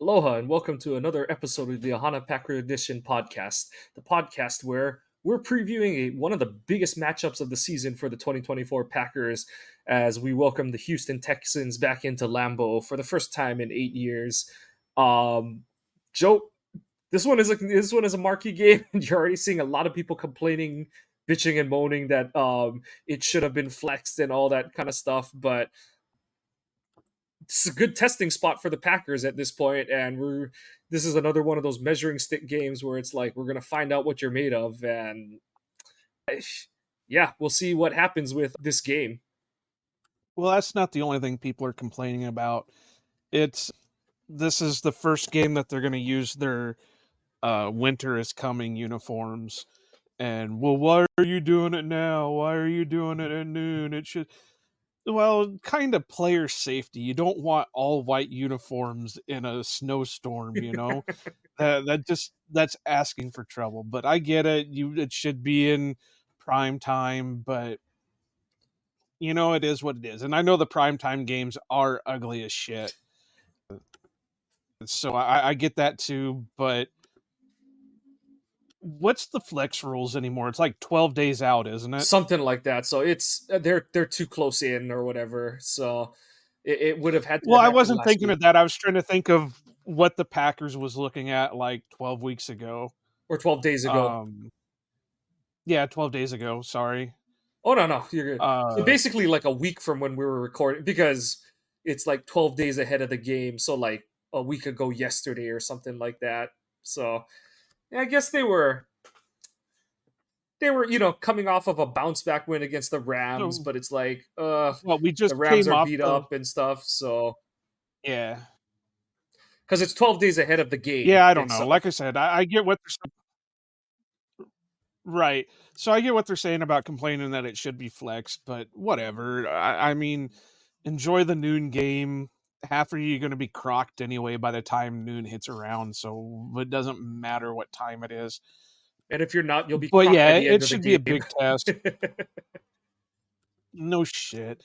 Aloha and welcome to another episode of the Ohana Packer Edition podcast, the podcast where we're previewing one of the biggest matchups of the season for the 2024 Packers as we welcome the Houston Texans back into Lambeau for the first time in 8 years. Joe, this one is a marquee game, and you're already seeing a lot of people complaining, bitching, and moaning that it should have been flexed and all that kind of stuff, but it's a good testing spot for the Packers at this point, and this is another one of those measuring stick games where it's like we're gonna find out what you're made of, and yeah, we'll see what happens with this game. Well, that's not the only thing people are complaining about. This is the first game that they're going to use their winter is coming uniforms, and well, why are you doing it now? Why are you doing it at noon? It should. Well, kind of player safety. You don't want all white uniforms in a snowstorm, that's asking for trouble. But I get it. It should be in prime time, but it is what it is. And I know the primetime games are ugly as shit. So I get that too, but what's the flex rules anymore? It's like 12 days out, isn't it? Something like that. So it's they're too close in or whatever. So it would have had to. Well, have I wasn't thinking week. of that. I was trying to think of what the Packers was looking at like 12 weeks ago. Or 12 days ago. Yeah, 12 days ago. Sorry. Oh, no, you're good. So basically like a week from when we were recording, because it's like 12 days ahead of the game. So like a week ago yesterday or something like that. So yeah, I guess they were coming off of a bounce back win against the Rams, but it's like we just the Rams are beat up and stuff, so yeah. Because it's 12 days ahead of the game. Yeah, I don't know. Like I said, I get what they're saying. Right. So I get what they're saying about complaining that it should be flexed, but whatever. I mean, enjoy the noon game. Half of you are going to be crocked anyway by the time noon hits around, so it doesn't matter what time it is. And if you're not, you'll be. But yeah, it should be a big test. No shit.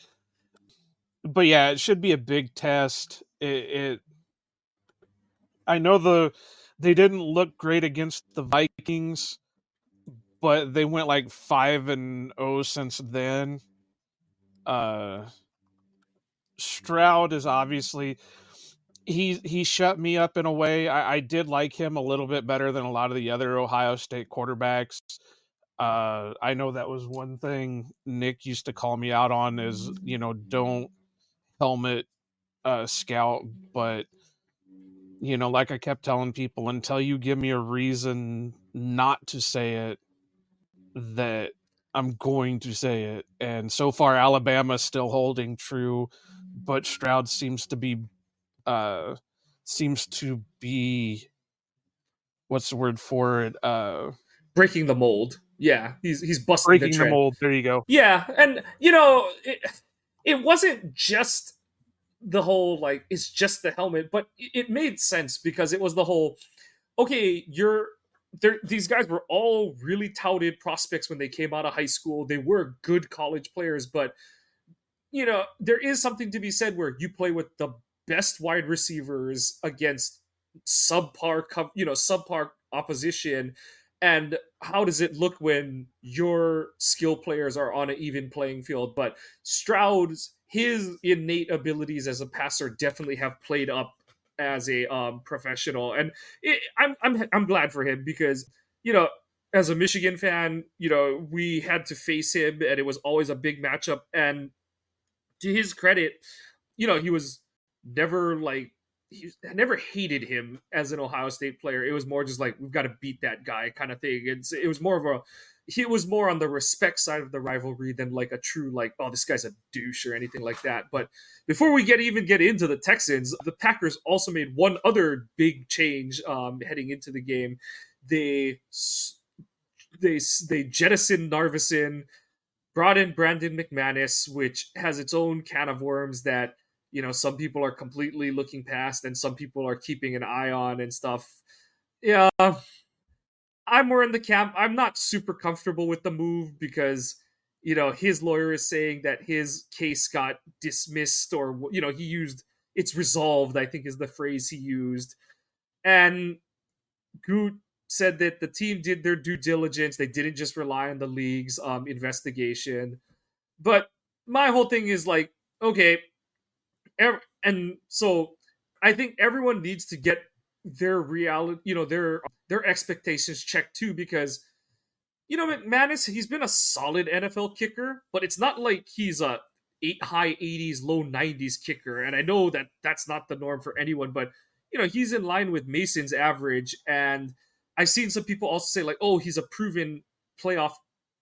But yeah, it should be a big test. I know they didn't look great against the Vikings, but they went like 5-0 since then. Stroud is obviously he shut me up in a way. I did like him a little bit better than a lot of the other Ohio State quarterbacks. I know that was one thing Nick used to call me out on is, don't helmet scout, but like I kept telling people, until you give me a reason not to say it, that I'm going to say it. And so far Alabama's still holding true, but Stroud seems to be what's the word for it? Breaking the mold. Yeah, he's busting breaking the mold. There you go. Yeah, and it wasn't just the whole like it's just the helmet, but it made sense because it was the whole okay, these guys were all really touted prospects when they came out of high school. They were good college players, but there is something to be said where you play with the best wide receivers against subpar opposition. And how does it look when your skill players are on an even playing field? But his innate abilities as a passer definitely have played up as a professional, and I'm glad for him because as a Michigan fan, we had to face him, and it was always a big matchup. And to his credit, he was never like. I never hated him as an Ohio State player. It was more just like we've got to beat that guy kind of thing. It was more on the respect side of the rivalry than like a true like, oh, this guy's a douche or anything like that. But before we get into the Texans, the Packers also made one other big change heading into the game. They jettisoned Narvison, brought in Brandon McManus, which has its own can of worms that some people are completely looking past and some people are keeping an eye on and stuff. Yeah, I'm more in the camp. I'm not super comfortable with the move because, his lawyer is saying that his case got dismissed or, he used it's resolved, I think is the phrase he used. And Goot said that the team did their due diligence. They didn't just rely on the league's investigation. But my whole thing is like, okay, and so I think everyone needs to get their reality, their expectations checked too, because McManus, he's been a solid NFL kicker, but it's not like he's a high 80s, low 90s kicker. And I know that that's not the norm for anyone, but he's in line with Mason's average. And I've seen some people also say like, oh, he's a proven playoff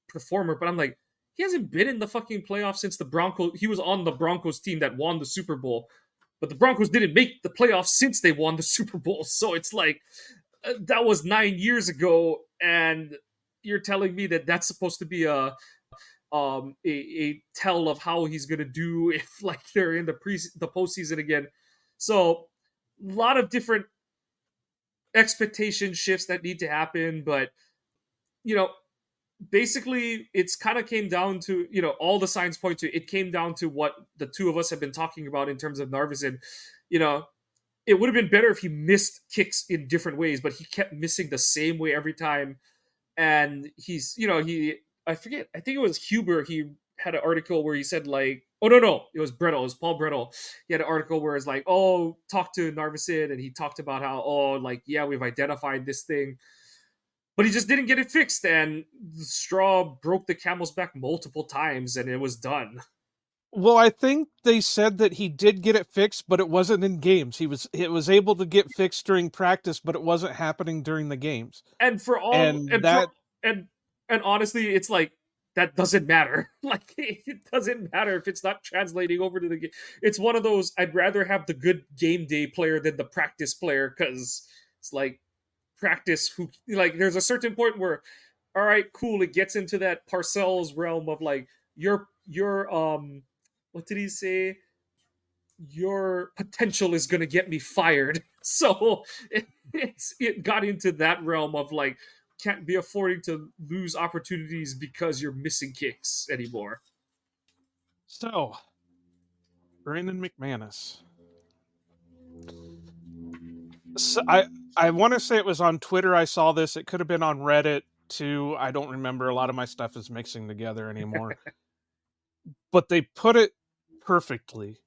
performer, but I'm like, he hasn't been in the fucking playoffs since the Broncos. He was on the Broncos team that won the Super Bowl, but the Broncos didn't make the playoffs since they won the Super Bowl. So it's like that was 9 years ago, and you're telling me that that's supposed to be a tell of how he's gonna do if like they're in the postseason again. So a lot of different expectation shifts that need to happen, but you know basically it's kind of came down to all the signs point to it came down to what the two of us have been talking about in terms of Narvison. You know, it would have been better if he missed kicks in different ways, but he kept missing the same way every time. And he's he I forget, I think it was Huber, he had an article where he said like, oh no, it was Brettel, it was Paul Brettel. He had an article where it's like, oh, talk to Narvison, and he talked about how, oh, like, yeah, we've identified this thing, but he just didn't get it fixed, and the straw broke the camel's back multiple times, and it was done. Well, I think they said that he did get it fixed, but it wasn't in games. It was able to get fixed during practice, but it wasn't happening during the games. And for all And that and and honestly, it's like that doesn't matter. Like it doesn't matter if it's not translating over to the game. It's one of those, I'd rather have the good game day player than the practice player, because it's like practice who, like, there's a certain point where, all right, cool, it gets into that Parcells realm of like your what did he say, your potential is going to get me fired. So it got into that realm of like, can't be affording to lose opportunities because you're missing kicks anymore. so Brandon McManus. So I want to say it was on Twitter. I saw this. It could have been on Reddit too. I don't remember. A lot of my stuff is mixing together anymore. But they put it perfectly.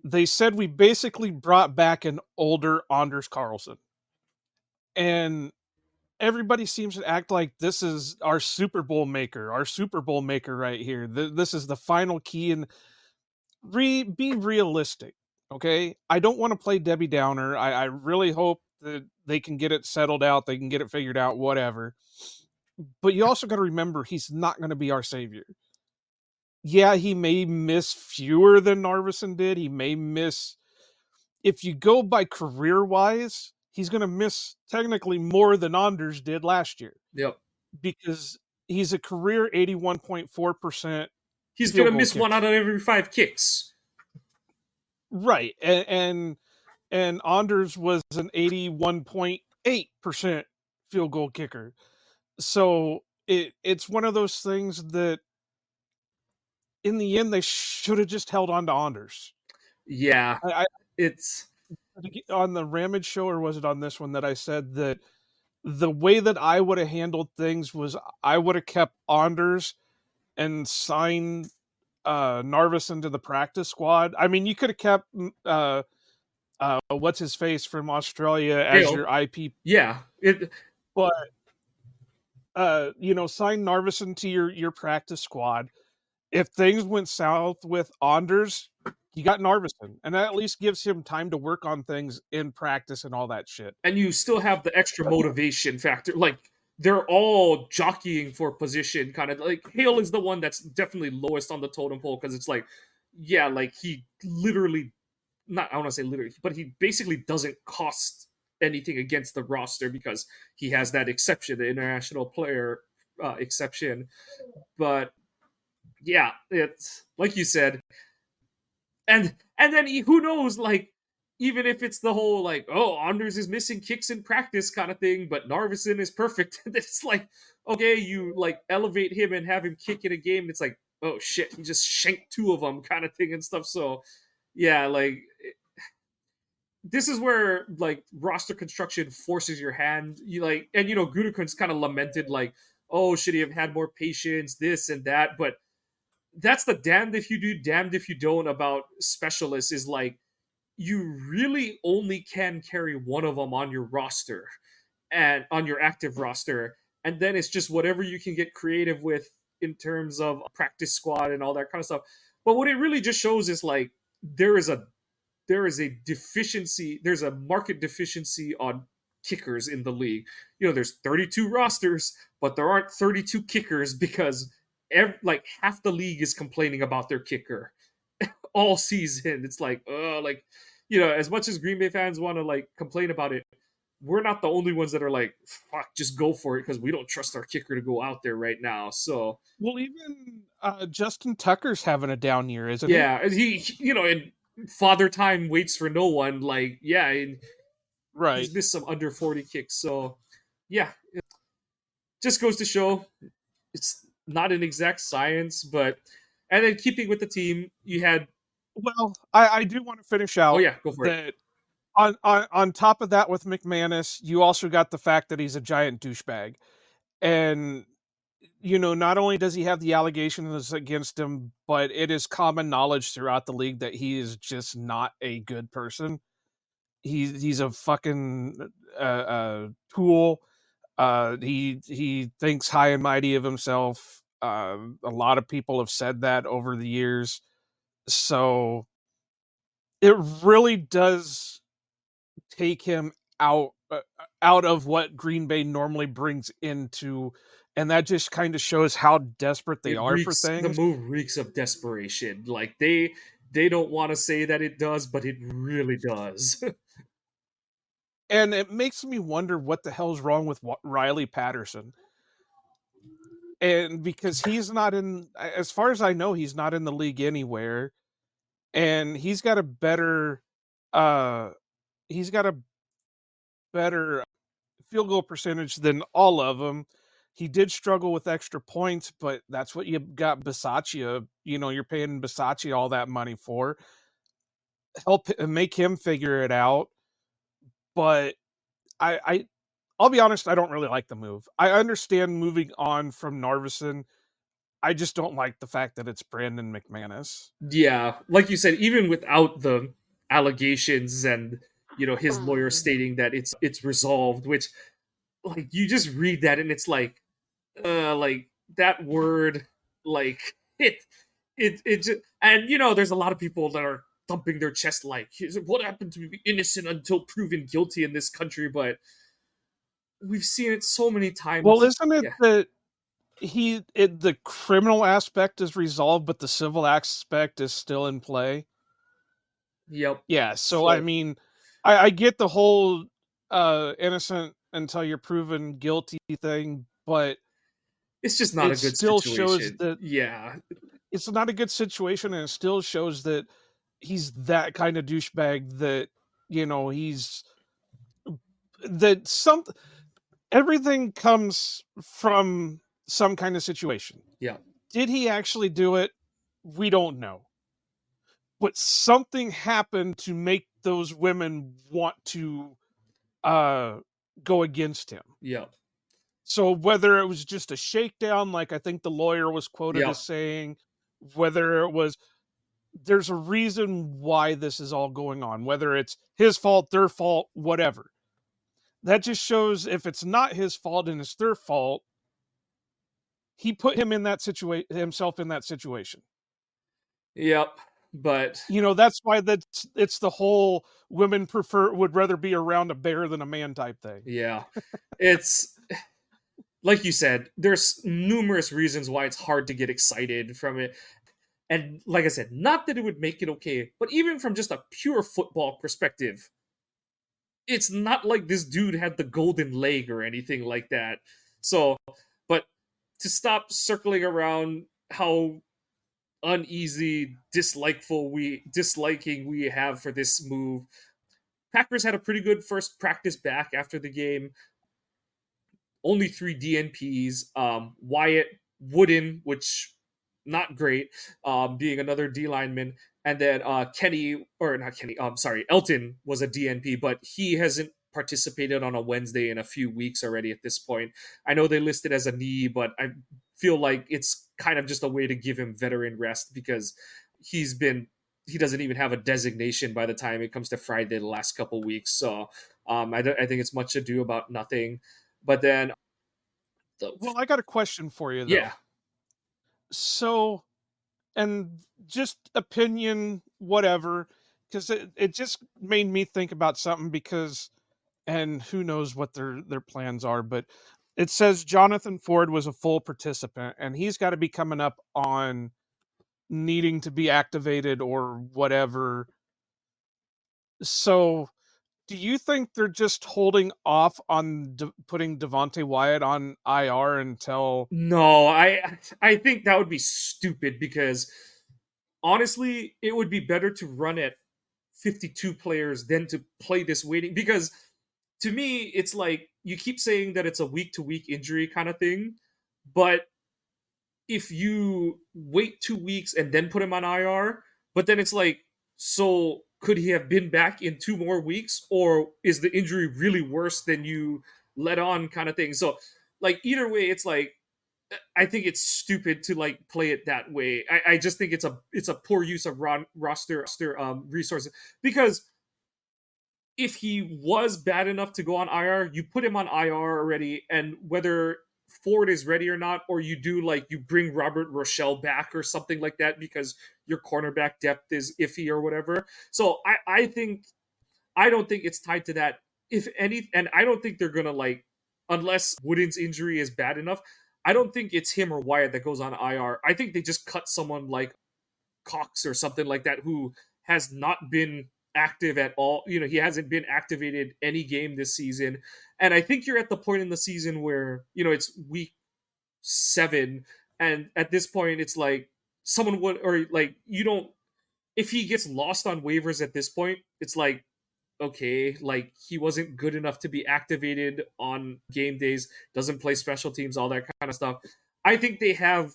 They said we basically brought back an older Anders Carlson. And everybody seems to act like this is our Super Bowl maker right here. This is the final key. And be realistic, okay? I don't want to play Debbie Downer. I really hope that they can get it settled out, they can get it figured out, whatever. But you also got to remember, he's not going to be our savior. Yeah, he may miss fewer than Narvison did. He may miss, if you go by career wise, he's going to miss technically more than Anders did last year, Yep. because he's a career 81.4% He's field gonna goal miss kicker. one out of every 5 kicks. Right. And Anders was an 81.8% field goal kicker. So it's one of those things that in the end they should have just held on to Anders. Yeah, I it's on the Ramage show, or was it on this one, that I said that the way that I would have handled things was I would have kept Anders and signed Narvison to the practice squad. I mean, you could have kept what's his face from Australia as Dale. your IP, Yeah, it but sign Narvison to your practice squad. If things went south with Anders, you got Narvison, and that at least gives him time to work on things in practice and all that shit. and you still have the extra motivation factor. Like they're all jockeying for position, kind of like Hale is the one that's definitely lowest on the totem pole, because it's like, yeah, like he literally, not, I want to say literally, but he basically doesn't cost anything against the roster because he has that exception, the international player exception. But yeah, it's like you said, and then who knows, like, even if it's the whole like, oh, Anders is missing kicks in practice kind of thing, but Narvison is perfect. It's like, okay, you like elevate him and have him kick in a game, it's like, oh shit, he just shanked 2 of them kind of thing and stuff. So yeah, like this is where like roster construction forces your hand. You like, and Gutekunst kind of lamented like, oh, should he have had more patience, this and that. But that's the damned if you do, damned if you don't about specialists. Is like you really only can carry one of them on your roster and on your active roster, and then it's just whatever you can get creative with in terms of practice squad and all that kind of stuff. But what it really just shows is like there is a a deficiency. There's a market deficiency on kickers in the league. There's 32 rosters, but there aren't 32 kickers because like half the league is complaining about their kicker all season. It's like, as much as Green Bay fans want to like complain about it, we're not the only ones that are like, fuck, just go for it because we don't trust our kicker to go out there right now. So Well, even Justin Tucker's having a down year, isn't he? yeah, and father time waits for no one. Like, yeah, and Right. he's missed some under 40 kicks. So yeah, it just goes to show it's not an exact science, but and then keeping with the team, you had Well, I do want to finish oh out yeah, go for it. that on top of that with McManus, you also got the fact that he's a giant douchebag. And not only does he have the allegations against him, but it is common knowledge throughout the league that he is just not a good person. He's a fucking tool. He thinks high and mighty of himself. A lot of people have said that over the years. So it really does take him out of what Green Bay normally brings into, and that just kind of shows how desperate they are for The things. move reeks of desperation. Like they don't want to say that it does, but it really does. And it makes me wonder what the hell's wrong with Riley Patterson. And because he's not in, as far as I know, he's not in the league anywhere, and uh, he's got a better field goal percentage than all of them. He did struggle with extra points, but that's what you got Bisaccia. You're paying Bisaccia all that money for. Help make him figure it out. But I I'll be honest, I don't really like the move. I understand moving on from Narvison. I just don't like the fact that it's Brandon McManus. Yeah, like you said, even without the allegations and his lawyer stating that it's resolved, which like you just read that and it's like that word, like it just, and there's a lot of people that are thumping their chest like, what happened to be innocent until proven guilty in this country? But we've seen it so many Well, times. isn't it Yeah. that the criminal aspect is resolved, but the civil aspect is still in play? Yep. Yeah, so I So mean, I get the whole innocent until you're proven guilty thing, but it's just not a it good still shows situation. that Yeah. it's not a good situation, and it still shows that he's that kind of douchebag that he's that some everything comes from some kind of situation. Yeah. Did he actually do it? We don't know. But something happened to make those women want to uh go against him. Yeah. So whether it was just a shakedown, like I think the lawyer was quoted Yeah. as saying, whether it was there's a reason why this is all going on, whether it's his fault, their fault, whatever. That just shows if it's not his fault and it's their fault, he put him in that situation, himself in that situation. Yep. But That's why it's the whole women would rather be around a bear than a man type thing. yeah, it's like you said, there's numerous reasons why it's hard to get excited from it. And like I said, not that it would make it okay, but even from just a pure football perspective, it's not like this dude had the golden leg or anything like that. So, but to stop circling around how uneasy, disliking we have for this move, Packers had a pretty good first practice back after the game. Only 3 DNPs. Wyatt Wooden, which not great, being another D lineman. And then Kenny, or not Kenny, sorry, Elton was a DNP, but he hasn't participated on a Wednesday in a few weeks already at this point. I know they listed as a knee, but I feel like it's kind of just a way to give him veteran rest because he's been he doesn't even have a designation by the time it comes to Friday the last couple weeks. So I think it's much ado about nothing. But then, the, Well, I got a question for you yeah, though. So, and just opinion, whatever, because it just made me think about something because, and who knows what their plans are, but it says Jonathan Ford was a full participant and he's got to be coming up on needing to be activated or whatever. So, do you think they're just holding off on putting Devonte Wyatt on IR until? no, I think that would be stupid because honestly, it would be better to run at 52 players than to play this waiting because to me it's like you keep saying that it's a week to week injury kind of thing, but if you wait 2 weeks and then put him on IR, but then it's like, so could he have been back in 2 more weeks, or is the injury really worse than you let on, kind of thing? So, like either way, it's like I think it's stupid to like play it that way. I just think it's a poor use of roster resources because if he was bad enough to go on IR, you put him on IR already, and whether Ford is ready or not, or you do like you bring Robert Rochelle back or something like that because your cornerback depth is iffy or whatever. So I don't think it's tied to that. If any, and I don't think they're gonna like unless Wooden's injury is bad enough. I don't think it's him or Wyatt that goes on IR. I think they just cut someone like Cox or something like that who has not been active at all. You know, he hasn't been activated any game this season. And I think you're at the point in the season where, you know, it's week 7 and at this point it's like someone would or like you don't if he gets lost on waivers at this point, it's like okay, like he wasn't good enough to be activated on game days, doesn't play special teams, all that kind of stuff. I think they have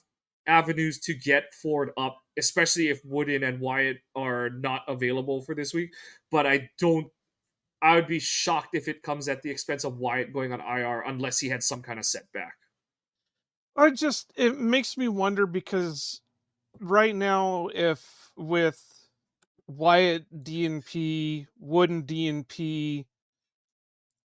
avenues to get Ford up, especially if Wooden and Wyatt are not available for this week. But I would be shocked if it comes at the expense of Wyatt going on IR unless he had some kind of setback. It makes me wonder because right now, if with Wyatt DNP, Wooden DNP,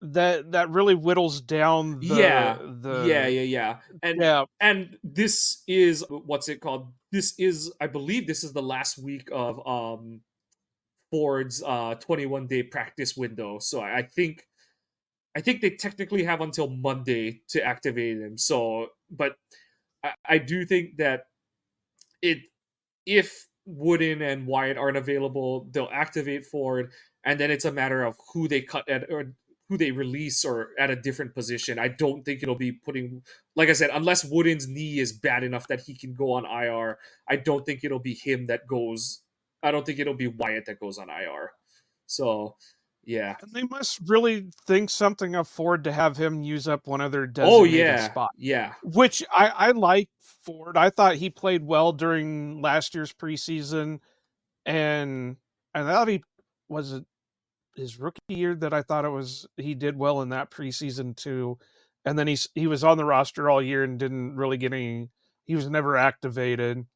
that really whittles down Yeah, yeah, the yeah, yeah. depth. And this is what's it called? This is I believe this is the last week of Ford's 21-day practice window. So I think they technically have until Monday to activate him. So, but I do think that it if Wooden and Wyatt aren't available, they'll activate Ford, and then it's a matter of who they cut at or who they release or at a different position. I don't think it'll be putting, like I said, unless Wooden's knee is bad enough that he can go on IR. I don't think it'll be him that goes. I don't think it'll be Wyatt that goes on IR. So, yeah. And they must really think something of Ford to have him use up one of their Oh designated yeah, spots. yeah, Which I like Ford. I thought he played well during last year's preseason, and I thought he was it his rookie year that I thought it was he did well in that preseason too. And then he was on the roster all year and didn't really get any. He was never activated,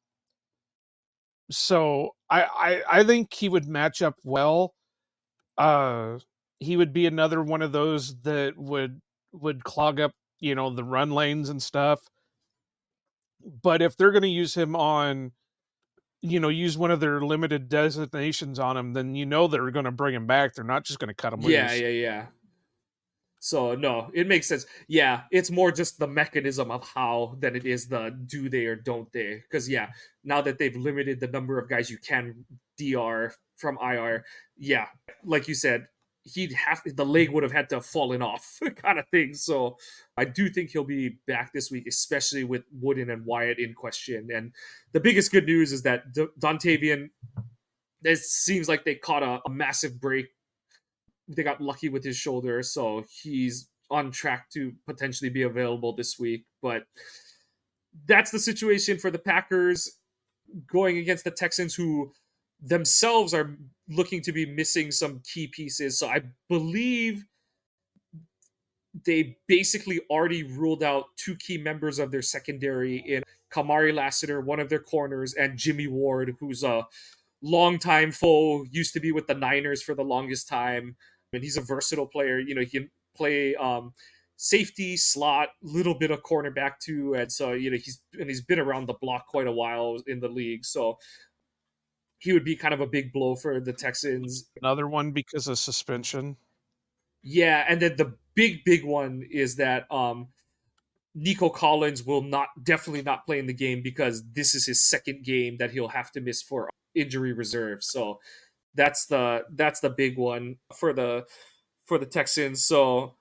so I think he would match up well. Uh, he would be another one of those that would clog up the run lanes and stuff. But if they're going to use him on use one of their limited designations on him, then they're going to bring him back. They're not just going to cut him yeah, loose. yeah, yeah. So no, it makes sense. Yeah, it's more just the mechanism of how than it is the do they or don't they. Because yeah, now that they've limited the number of guys you can DR from IR, yeah, like you said, he'd have the leg would have had to have fallen off, kind of thing. So I do think he'll be back this week, especially with Wooden and Wyatt in question. And the biggest good news is that Dontavian. It seems like they caught a massive break. They got lucky with his shoulder, so he's on track to potentially be available this week. But that's the situation for the Packers going against the Texans, who themselves are looking to be missing some key pieces. So I believe they basically already ruled out two key members of their secondary in Kamari Lassiter, one of their corners, and Jimmy Ward, who's a longtime foe, used to be with the Niners for the longest time. And he's a versatile player. He can play safety, slot, little bit of cornerback too. And so, he's been around the block quite a while in the league. So he would be kind of a big blow for the Texans. Another one because of suspension. Yeah, and then the big one is that Nico Collins will definitely not play in the game because this is his second game that he'll have to miss for injury reserve. So that's the big one for the Texans. So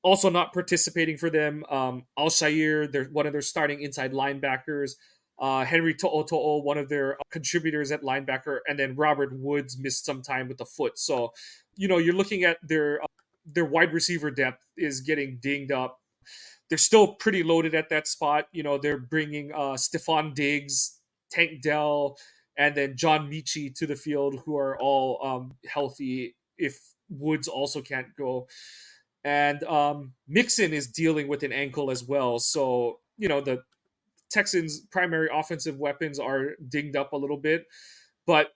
also not participating for them, Al Shair, they're one of their starting inside linebackers. Henry To'o, one of their contributors at linebacker, and then Robert Woods missed some time with the foot. So, you're looking at their wide receiver depth is getting dinged up. They're still pretty loaded at that spot. They're bringing Stephon Diggs, Tank Dell, and then John Michie to the field, who are all healthy if Woods also can't go. And Mixon is dealing with an ankle as well. So, the Texans' primary offensive weapons are dinged up a little bit. But,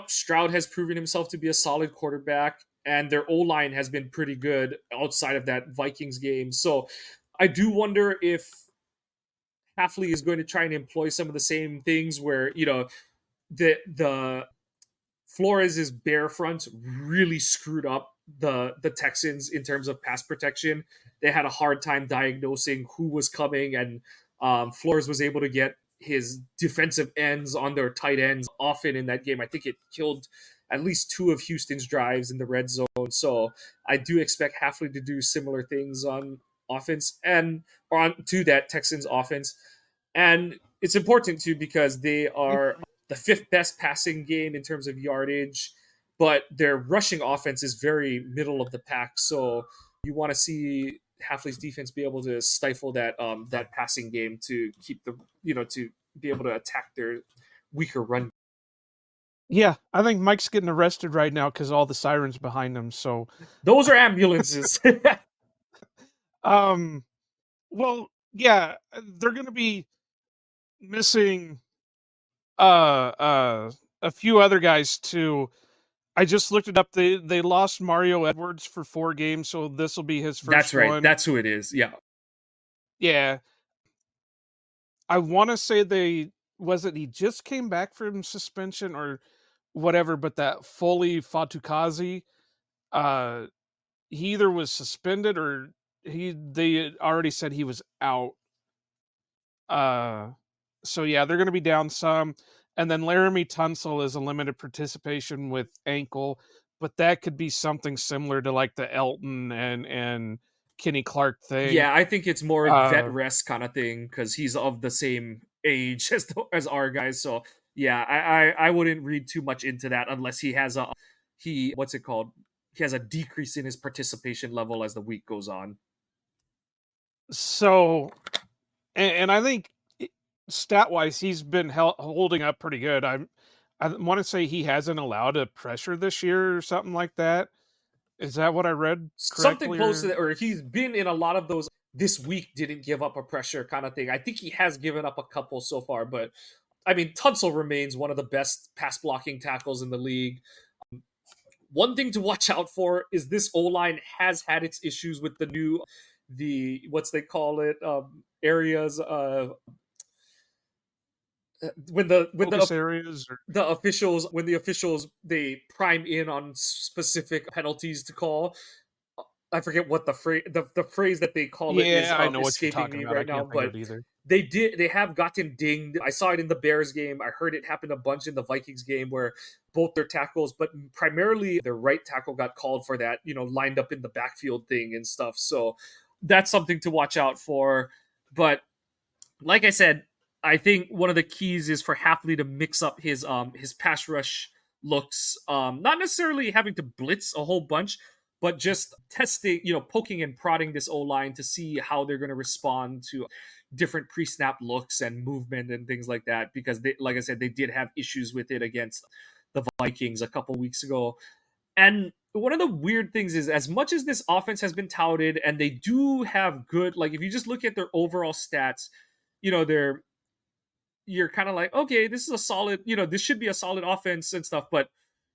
Stroud has proven himself to be a solid quarterback, and their O-line has been pretty good outside of that Vikings game. So I do wonder if Hafley is going to try and employ some of the same things where, the Flores' bear front really screwed up the Texans in terms of pass protection. They had a hard time diagnosing who was coming, and Flores was able to get his defensive ends on their tight ends often in that game. I think it killed at least two of Houston's drives in the red zone. So I do expect Hafley to do similar things on offense and on to that Texans offense. And it's important too because they are the fifth best passing game in terms of yardage, but their rushing offense is very middle of the pack. So you want to see Hafley's defense be able to stifle that passing game to keep to be able to attack their weaker run. Yeah, I think Mike's getting arrested right now because all the sirens behind him. So, Those are ambulances. um, well, yeah, they're going to be missing a few other guys too. I just looked it up. They lost Mario Edwards for 4 games, so this will be his That's first right. one. That's who it is. Yeah. Yeah, I want to say he just came back from suspension or whatever, but that Foley Fatukazi, uh, he either was suspended or they had already said he was out. So yeah, they're going to be down some. And then Laramie Tunsil is a limited participation with ankle, but that could be something similar to like the Elton and Kenny Clark thing. Yeah, I think it's more vet Uh, rest kind of thing because he's of the same age as our guys. So yeah, I wouldn't read too much into that unless he has he what's it called? He has a decrease in his participation level as the week goes on. so, and I think stat wise, he's been holding up pretty good. I want to say he hasn't allowed a pressure this year or something like that. Is that what I read Something correctly? close to that, or he's been in a lot of those. This week didn't give up a pressure kind of thing. I think he has given up a couple so far, but I mean, Tunsil remains one of the best pass blocking tackles in the league. One thing to watch out for is this O line has had its issues with the what's they call it areas when Focus areas or the officials they prime in on specific penalties to call. I forget what the phrase that they call it is yeah, I know what you're escaping talking me about. I right now, can't think of but it either. they have gotten dinged. I saw it in the Bears game. I heard it happen a bunch in the Vikings game where both their tackles, but primarily their right tackle got called for that, lined up in the backfield thing and stuff. So that's something to watch out for. But like I said, I think one of the keys is for Hafley to mix up his pass rush looks. Not necessarily having to blitz a whole bunch, but just testing, poking and prodding this O line to see how they're going to respond to different pre-snap looks and movement and things like that, because they, like I said, they did have issues with it against the Vikings a couple weeks ago. And one of the weird things is, as much as this offense has been touted and they do have good, like if you just look at their overall stats, they're, you're kind of like, okay, this is a solid, this should be a solid offense and stuff. But,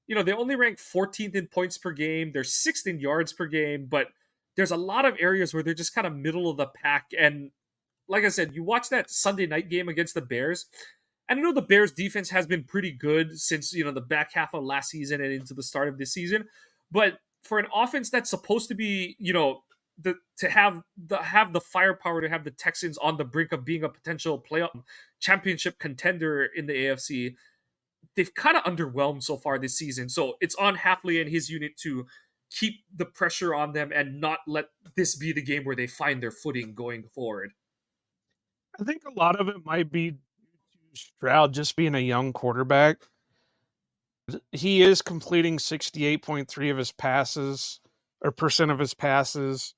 they only rank 14th in points per game. They're 6th in yards per game. But there's a lot of areas where they're just kind of middle of the pack. And like I said, you watch that Sunday night game against the Bears. And I know the Bears defense has been pretty good since, the back half of last season and into the start of this season. But for an offense that's supposed to be, to have the firepower to have the Texans on the brink of being a potential playoff championship contender in the AFC, they've kind of underwhelmed so far this season. So it's on Hafley and his unit to keep the pressure on them and not let this be the game where they find their footing going forward. I think a lot of it might be Stroud just being a young quarterback. He is completing 68.3 of his passes, or percent of his passes.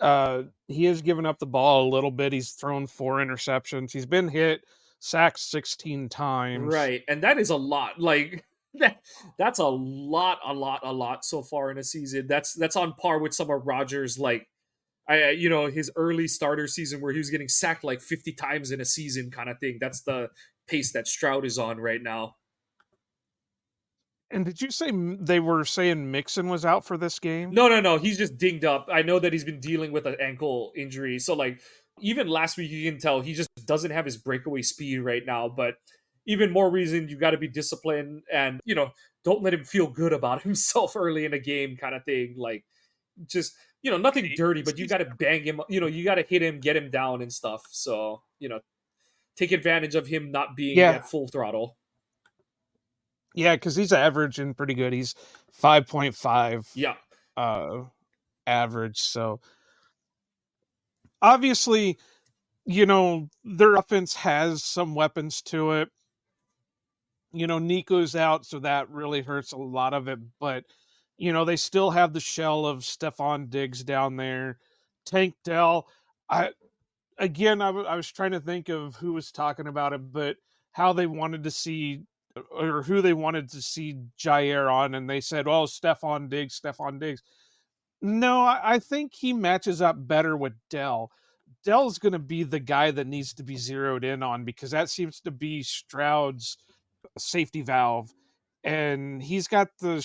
He has given up the ball a little bit. He's thrown 4 interceptions. He's been hit, sacked 16 times. Right. And that is a lot. Like that's a lot so far in a season. That's on par with some of Rodgers, like his early starter season where he was getting sacked like 50 times in a season kind of thing. That's the pace that Stroud is on right now. And did you say they were saying Mixon was out for this game? No. He's just dinged up. I know that he's been dealing with an ankle injury. So, like, even last week, you can tell he just doesn't have his breakaway speed right now. But even more reason you got to be disciplined and, don't let him feel good about himself early in a game kind of thing. Like, just, nothing dirty, but you got to bang him. You got to hit him, get him down and stuff. So, take advantage of him not being at full throttle. Yeah, because he's averaging pretty good. He's 5.5 average. So obviously, their offense has some weapons to it. Nico's out, so that really hurts a lot of it. But, they still have the shell of Stephon Diggs down there. Tank Dell. I was trying to think of who was talking about it, but how they wanted to see, or who they wanted to see Jair on, and they said, "Oh, Stephon Diggs." No, I think he matches up better with Dell. Dell's going to be the guy that needs to be zeroed in on, because that seems to be Stroud's safety valve, and he's got the